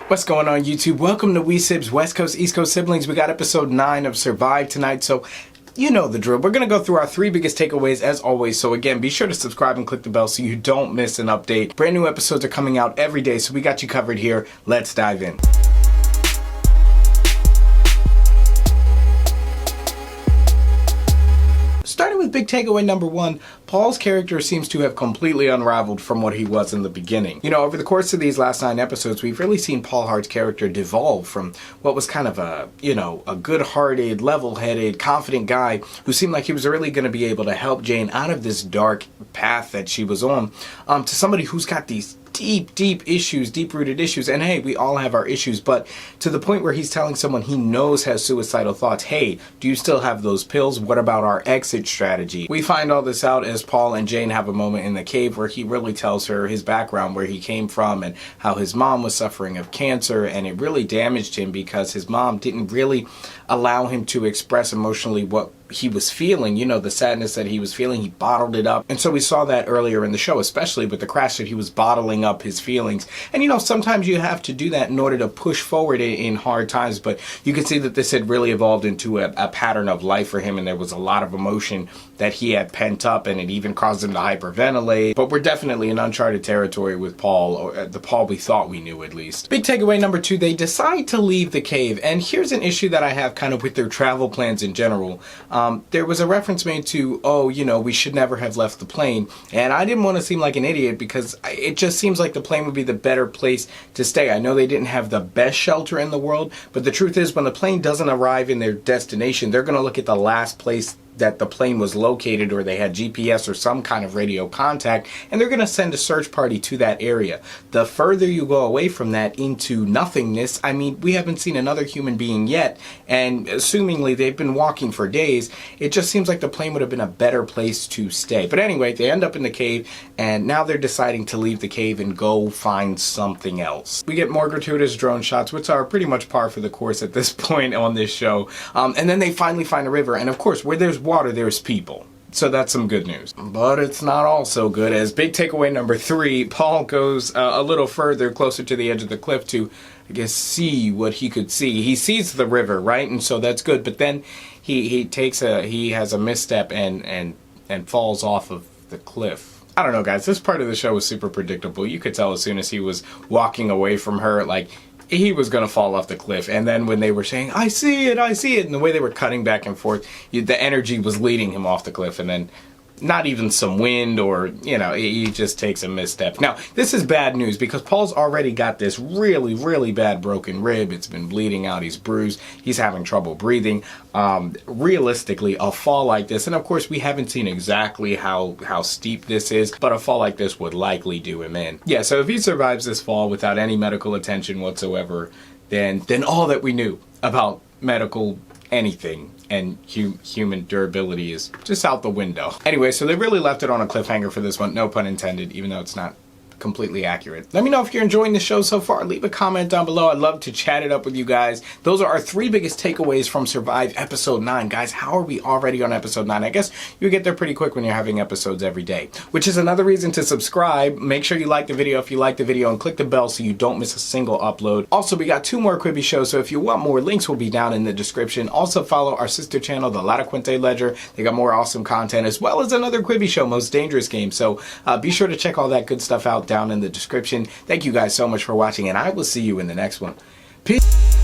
What's going on, YouTube? Welcome to SIBZ, West Coast, East Coast Siblings. We got episode 9 of Survive tonight, so you know the drill. We're going to go through our 3 biggest takeaways as always, so again, be sure to subscribe and click the bell so you don't miss an update. Brand new episodes are coming out every day, so we got you covered here. Let's dive in. Starting with big takeaway number 1, Paul's character seems to have completely unraveled from what he was in the beginning. You know, over the course of these last 9 episodes, we've really seen Paul Hart's character devolve from what was kind of a good-hearted, level-headed, confident guy who seemed like he was really going to be able to help Jane out of this dark path that she was on, to somebody who's got these deep issues, deep-rooted issues. And hey, we all have our issues, but to the point where he's telling someone he knows has suicidal thoughts, hey, do you still have those pills? What about our exit strategy? We find all this out as Paul and Jane have a moment in the cave where he really tells her his background, where he came from, and how his mom was suffering of cancer, and it really damaged him because his mom didn't really allow him to express emotionally what he was feeling, you know, the sadness that he was feeling. He bottled it up. And so we saw that earlier in the show, especially with the crash, that he was bottling up his feelings. And you know, sometimes you have to do that in order to push forward in hard times, but you can see that this had really evolved into a pattern of life for him, and there was a lot of emotion that he had pent up, and it even caused him to hyperventilate. But we're definitely in uncharted territory with Paul, or the Paul we thought we knew at least. Big takeaway number 2, they decide to leave the cave, and here's an issue that I have kind of with their travel plans in general. There was a reference made to, oh, you know, we should never have left the plane. And I didn't want to seem like an idiot because it just seems like the plane would be the better place to stay. I know they didn't have the best shelter in the world, but the truth is when the plane doesn't arrive in their destination, they're going to look at the last place that the plane was located, or they had GPS or some kind of radio contact, and they're going to send a search party to that area. The further you go away from that into nothingness, I mean, we haven't seen another human being yet, and assumingly they've been walking for days, it just seems like the plane would have been a better place to stay. But anyway, they end up in the cave, and now they're deciding to leave the cave and go find something else. We get more gratuitous drone shots, which are pretty much par for the course at this point on this show, and then they finally find a river, and of course, where there's water, there's people. So that's some good news. But it's not all so good, as big takeaway number 3, Paul goes a little further, closer to the edge of the cliff to, I guess, see what he could see. He sees the river, right? And so that's good. But then he has a misstep and falls off of the cliff. I don't know, guys. This part of the show was super predictable. You could tell as soon as he was walking away from her, like, he was going to fall off the cliff. And then when they were saying, I see it, and the way they were cutting back and forth, the energy was leading him off the cliff, and then not even some wind, or, you know, he just takes a misstep. Now, this is bad news because Paul's already got this really bad broken rib. It's been bleeding out. He's bruised. He's having trouble breathing. Realistically, a fall like this, and of course we haven't seen exactly how steep this is, but a fall like this would likely do him in. Yeah, so if he survives this fall without any medical attention whatsoever, then all that we knew about medical anything and human durability is just out the window. Anyway, so they really left it on a cliffhanger for this one, no pun intended, even though it's not completely accurate. Let me know if you're enjoying the show so far. Leave a comment down below. I'd love to chat it up with you guys. Those are our 3 biggest takeaways from Survive episode 9. Guys, how are we already on episode 9? I guess you get there pretty quick when you're having episodes every day, which is another reason to subscribe. Make sure you like the video if you like the video, and click the bell so you don't miss a single upload. Also, we got 2 more Quibi shows, so if you want more, links will be down in the description. Also, follow our sister channel, the La Quinte Ledger. They got more awesome content, as well as another Quibi show, Most Dangerous Game. So be sure to check all that good stuff out down in the description. Thank you guys so much for watching, and I will see you in the next one. Peace.